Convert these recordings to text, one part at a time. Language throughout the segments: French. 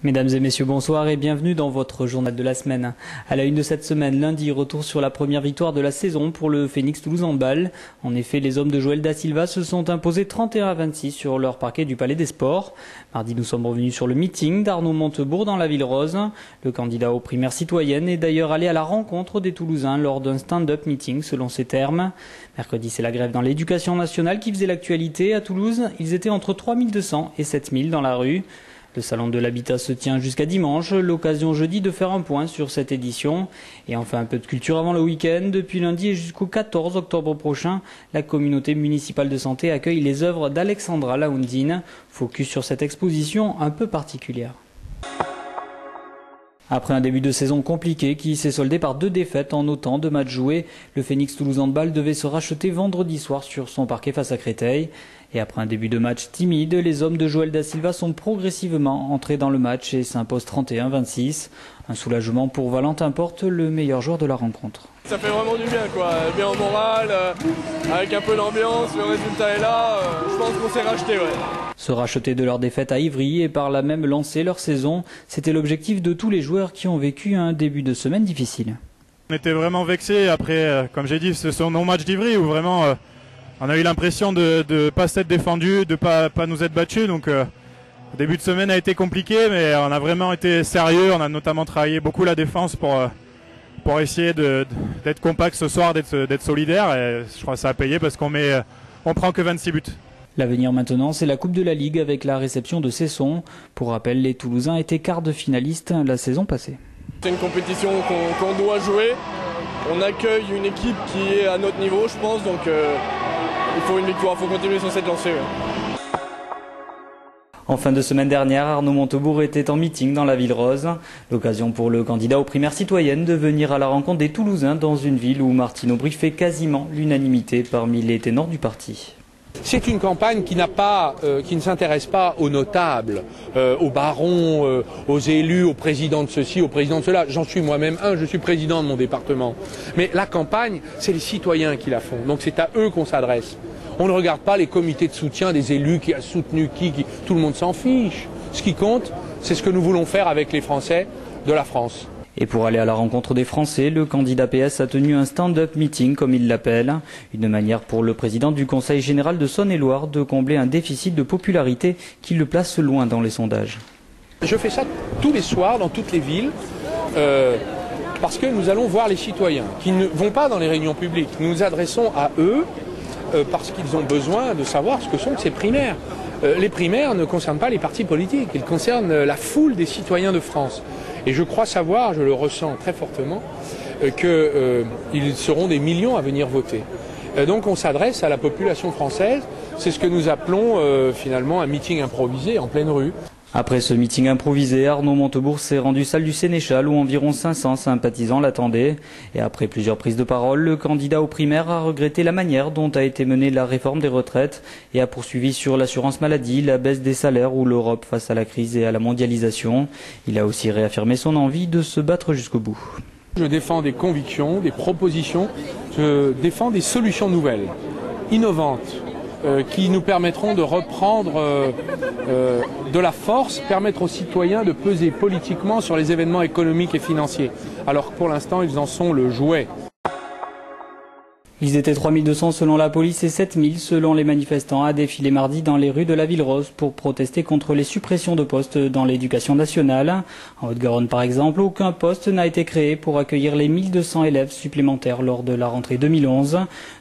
Mesdames et messieurs, bonsoir et bienvenue dans votre journal de la semaine. À la une de cette semaine, lundi, retour sur la première victoire de la saison pour le Phoenix Toulouse Handball. En effet, les hommes de Joël Da Silva se sont imposés 31-26 sur leur parquet du Palais des Sports. Mardi, nous sommes revenus sur le meeting d'Arnaud Montebourg dans la Ville Rose. Le candidat aux primaires citoyennes est d'ailleurs allé à la rencontre des Toulousains lors d'un stand-up meeting selon ses termes. Mercredi, c'est la grève dans l'éducation nationale qui faisait l'actualité. À Toulouse, ils étaient entre 3200 et 7000 dans la rue. Le salon de l'habitat se tient jusqu'à dimanche, l'occasion jeudi de faire un point sur cette édition. Et enfin un peu de culture avant le week-end. Depuis lundi et jusqu'au 14 octobre prochain, la communauté municipale de santé accueille les œuvres d'Alexandra Laoundine. Focus sur cette exposition un peu particulière. Après un début de saison compliqué qui s'est soldé par 2 défaites en autant de matchs joués, le Phoenix Toulouse Handball devait se racheter vendredi soir sur son parquet face à Créteil. Et après un début de match timide, les hommes de Joël Da Silva sont progressivement entrés dans le match et s'imposent 31-26. Un soulagement pour Valentin Porte, le meilleur joueur de la rencontre. Ça fait vraiment du bien, quoi. Bien au moral, avec un peu d'ambiance, le résultat est là. Je pense qu'on s'est racheté, ouais. Se racheter de leur défaite à Ivry et par là même lancer leur saison, c'était l'objectif de tous les joueurs qui ont vécu un début de semaine difficile. On était vraiment vexés après, comme j'ai dit, ce non-match d'Ivry où vraiment on a eu l'impression de ne pas s'être défendu, de ne pas nous être battus. Donc le début de semaine a été compliqué, mais on a vraiment été sérieux. On a notamment travaillé beaucoup la défense pour essayer d'être compact ce soir, d'être solidaire. Et je crois que ça a payé parce qu'on prend que 26 buts. L'avenir maintenant, c'est la Coupe de la Ligue avec la réception de Cesson. Pour rappel, les Toulousains étaient quarts de finalistes la saison passée. C'est une compétition qu'on doit jouer. On accueille une équipe qui est à notre niveau, je pense, donc il faut une victoire, il faut continuer sur cette lancée. Ouais. En fin de semaine dernière, Arnaud Montebourg était en meeting dans la Ville Rose. L'occasion pour le candidat aux primaires citoyennes de venir à la rencontre des Toulousains dans une ville où Martine Aubry fait quasiment l'unanimité parmi les ténors du parti. C'est une campagne qui ne s'intéresse pas aux notables, aux barons, aux élus, aux présidents de ceci, aux présidents de cela. J'en suis moi-même un, je suis président de mon département. Mais la campagne, c'est les citoyens qui la font. Donc c'est à eux qu'on s'adresse. On ne regarde pas les comités de soutien des élus, qui a soutenu qui, tout le monde s'en fiche. Ce qui compte, c'est ce que nous voulons faire avec les Français de la France. Et pour aller à la rencontre des Français, le candidat PS a tenu un stand-up meeting, comme il l'appelle. Une manière pour le président du Conseil général de Saône-et-Loire de combler un déficit de popularité qui le place loin dans les sondages. Je fais ça tous les soirs dans toutes les villes, parce que nous allons voir les citoyens qui ne vont pas dans les réunions publiques. Nous nous adressons à eux parce qu'ils ont besoin de savoir ce que sont ces primaires. Les primaires ne concernent pas les partis politiques, ils concernent la foule des citoyens de France. Et je crois savoir, je le ressens très fortement, qu'ils seront des millions à venir voter. Donc on s'adresse à la population française. C'est ce que nous appelons finalement un meeting improvisé en pleine rue. Après ce meeting improvisé, Arnaud Montebourg s'est rendu salle du Sénéchal où environ 500 sympathisants l'attendaient. Et après plusieurs prises de parole, le candidat aux primaires a regretté la manière dont a été menée la réforme des retraites et a poursuivi sur l'assurance maladie, la baisse des salaires ou l'Europe face à la crise et à la mondialisation. Il a aussi réaffirmé son envie de se battre jusqu'au bout. Je défends des convictions, des propositions, je défends des solutions nouvelles, innovantes, qui nous permettront de reprendre de la force, permettre aux citoyens de peser politiquement sur les événements économiques et financiers. Alors que pour l'instant, ils en sont le jouet. Ils étaient 3200 selon la police et 7000 selon les manifestants à défiler mardi dans les rues de la Ville Rose pour protester contre les suppressions de postes dans l'éducation nationale. En Haute-Garonne par exemple, aucun poste n'a été créé pour accueillir les 1200 élèves supplémentaires lors de la rentrée 2011.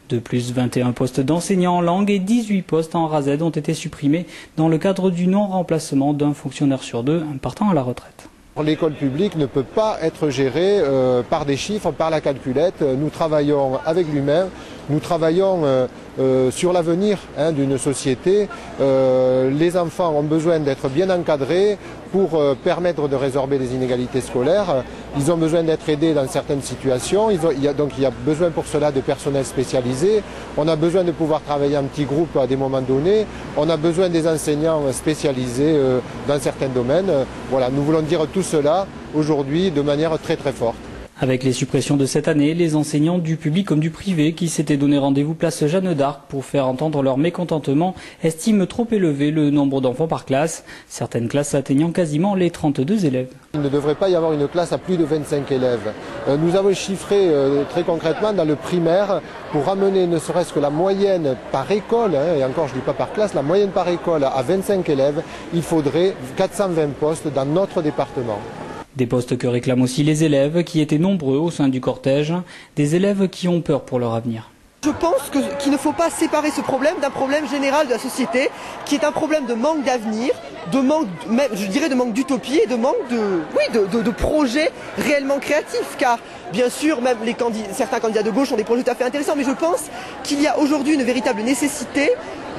De plus, 21 postes d'enseignants en langue et 18 postes en RAZ ont été supprimés dans le cadre du non-remplacement d'un fonctionnaire sur 2 partant à la retraite. L'école publique ne peut pas être gérée par des chiffres, par la calculette. Nous travaillons avec l'humain, nous travaillons sur l'avenir d'une société. Les enfants ont besoin d'être bien encadrés pour permettre de résorber les inégalités scolaires. Ils ont besoin d'être aidés dans certaines situations. Donc il y a besoin pour cela de personnel spécialisé. On a besoin de pouvoir travailler en petits groupes à des moments donnés. On a besoin des enseignants spécialisés dans certains domaines. Voilà, nous voulons dire tout cela aujourd'hui de manière très très forte. Avec les suppressions de cette année, les enseignants du public comme du privé qui s'étaient donné rendez-vous place Jeanne d'Arc pour faire entendre leur mécontentement estiment trop élevé le nombre d'enfants par classe, certaines classes atteignant quasiment les 32 élèves. Il ne devrait pas y avoir une classe à plus de 25 élèves. Nous avons chiffré très concrètement dans le primaire pour ramener ne serait-ce que la moyenne par école, et encore je ne dis pas par classe, la moyenne par école à 25 élèves, il faudrait 420 postes dans notre département. Des postes que réclament aussi les élèves qui étaient nombreux au sein du cortège, des élèves qui ont peur pour leur avenir. Je pense qu'il ne faut pas séparer ce problème d'un problème général de la société, qui est un problème de manque d'avenir, de manque, je dirais de manque d'utopie et de manque de projets réellement créatifs. Car bien sûr, même certains candidats de gauche ont des projets tout à fait intéressants, mais je pense qu'il y a aujourd'hui une véritable nécessité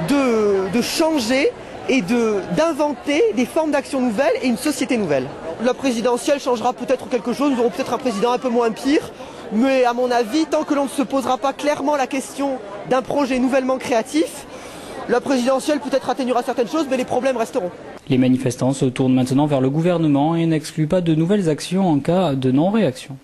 de changer et d'inventer des formes d'action nouvelles et une société nouvelle. La présidentielle changera peut-être quelque chose, nous aurons peut-être un président un peu moins pire, mais à mon avis, tant que l'on ne se posera pas clairement la question d'un projet nouvellement créatif, la présidentielle peut-être atténuera certaines choses, mais les problèmes resteront. Les manifestants se tournent maintenant vers le gouvernement et n'excluent pas de nouvelles actions en cas de non-réaction.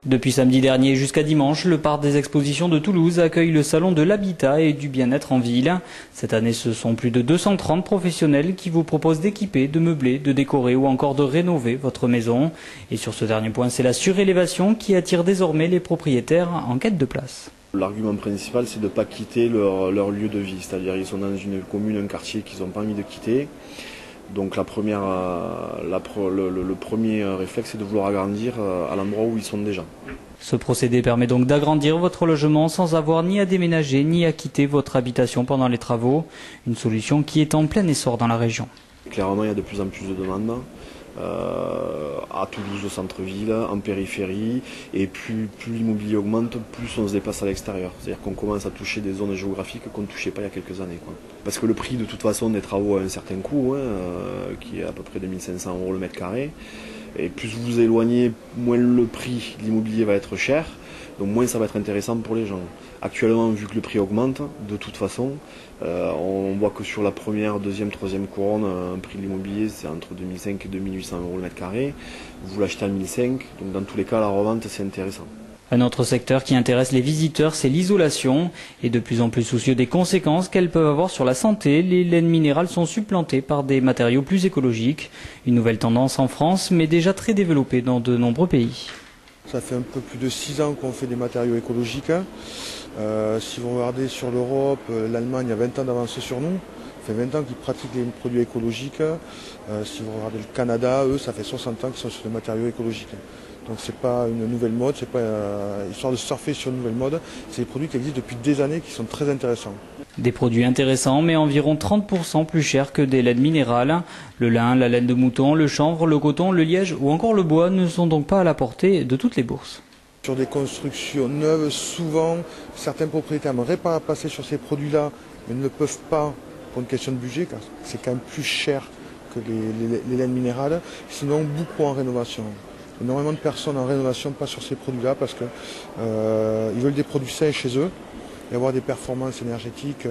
Depuis samedi dernier jusqu'à dimanche, le parc des expositions de Toulouse accueille le salon de l'habitat et du bien-être en ville. Cette année, ce sont plus de 230 professionnels qui vous proposent d'équiper, de meubler, de décorer ou encore de rénover votre maison. Et sur ce dernier point, c'est la surélévation qui attire désormais les propriétaires en quête de place. L'argument principal, c'est de ne pas quitter leur lieu de vie, c'est-à-dire ils sont dans une commune, un quartier qu'ils n'ont pas envie de quitter. Donc le premier réflexe, c'est de vouloir agrandir à l'endroit où ils sont déjà. Ce procédé permet donc d'agrandir votre logement sans avoir ni à déménager ni à quitter votre habitation pendant les travaux. Une solution qui est en plein essor dans la région. Clairement, il y a de plus en plus de demandes. À Toulouse, au centre-ville, en périphérie, et plus l'immobilier augmente, plus on se déplace à l'extérieur. C'est-à-dire qu'on commence à toucher des zones géographiques qu'on ne touchait pas il y a quelques années. Parce que le prix de toute façon des travaux a un certain coût, qui est à peu près 2500 € le mètre carré, et plus vous vous éloignez, moins le prix de l'immobilier va être cher, donc moins ça va être intéressant pour les gens. Actuellement, vu que le prix augmente, de toute façon, on voit que sur la première, deuxième, troisième couronne, un prix de l'immobilier, c'est entre 2500 et 2800 € le mètre carré. Vous l'achetez à 1500, donc dans tous les cas, la revente, c'est intéressant. Un autre secteur qui intéresse les visiteurs, c'est l'isolation. Et de plus en plus soucieux des conséquences qu'elles peuvent avoir sur la santé, les laines minérales sont supplantées par des matériaux plus écologiques. Une nouvelle tendance en France, mais déjà très développée dans de nombreux pays. Ça fait un peu plus de 6 ans qu'on fait des matériaux écologiques. Si vous regardez sur l'Europe, l'Allemagne a 20 ans d'avance sur nous. Ça fait 20 ans qu'ils pratiquent les produits écologiques. Si vous regardez le Canada, eux, ça fait 60 ans qu'ils sont sur des matériaux écologiques. Donc c'est pas une nouvelle mode, c'est pas histoire de surfer sur une nouvelle mode. C'est des produits qui existent depuis des années qui sont très intéressants. Des produits intéressants, mais environ 30% plus chers que des laines minérales. Le lin, la laine de mouton, le chanvre, le coton, le liège ou encore le bois ne sont donc pas à la portée de toutes les bourses. Sur des constructions neuves, souvent, certains propriétaires n'auraient pas à passer sur ces produits-là, mais ne le peuvent pas pour une question de budget, car c'est quand même plus cher que les laines minérales. Sinon, beaucoup en rénovation. Énormément de personnes en rénovation passent sur ces produits-là parce qu'ils veulent des produits sains chez eux et avoir des performances énergétiques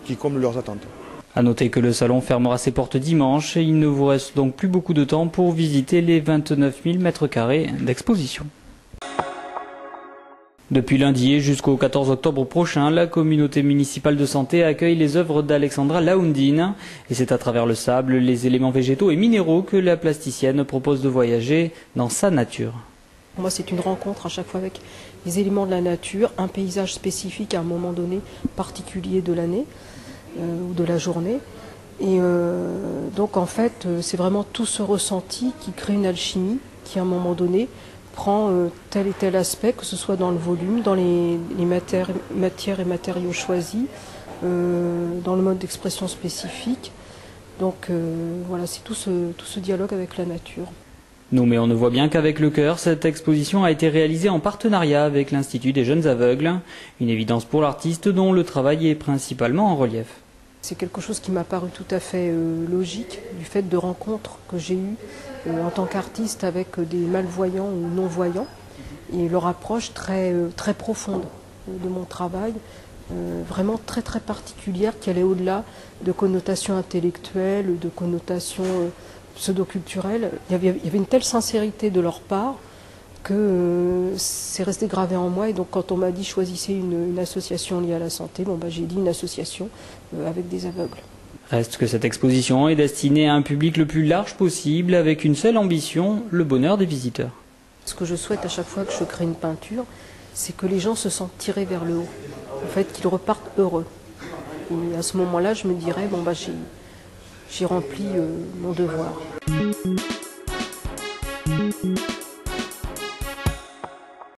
qui comblent leurs attentes. À noter que le salon fermera ses portes dimanche et il ne vous reste donc plus beaucoup de temps pour visiter les 29 000 m² d'exposition. Depuis lundi et jusqu'au 14 octobre prochain, la communauté municipale de santé accueille les œuvres d'Alexandra Laoundine. Et c'est à travers le sable, les éléments végétaux et minéraux que la plasticienne propose de voyager dans sa nature. Pour moi, c'est une rencontre à chaque fois avec les éléments de la nature, un paysage spécifique à un moment donné particulier de l'année ou de la journée. Et donc en fait, c'est vraiment tout ce ressenti qui crée une alchimie qui à un moment donné prend tel et tel aspect, que ce soit dans le volume, dans les matières et matériaux choisis, dans le mode d'expression spécifique. Donc voilà, c'est tout ce dialogue avec la nature. Non, mais on ne voit bien qu'avec le cœur, cette exposition a été réalisée en partenariat avec l'Institut des jeunes aveugles. Une évidence pour l'artiste dont le travail est principalement en relief. C'est quelque chose qui m'a paru tout à fait logique, du fait de rencontres que j'ai eues en tant qu'artiste avec des malvoyants ou non-voyants, et leur approche très profonde de mon travail, vraiment très particulière, qui allait au-delà de connotations intellectuelles, de connotations pseudo-culturel, il y avait une telle sincérité de leur part que c'est resté gravé en moi. Et donc quand on m'a dit choisissez une association liée à la santé, bon, j'ai dit une association avec des aveugles. Reste que cette exposition est destinée à un public le plus large possible, avec une seule ambition, le bonheur des visiteurs. Ce que je souhaite à chaque fois que je crée une peinture, c'est que les gens se sentent tirés vers le haut, en fait, qu'ils repartent heureux. Et à ce moment-là, je me dirais, bon, j'ai rempli mon devoir.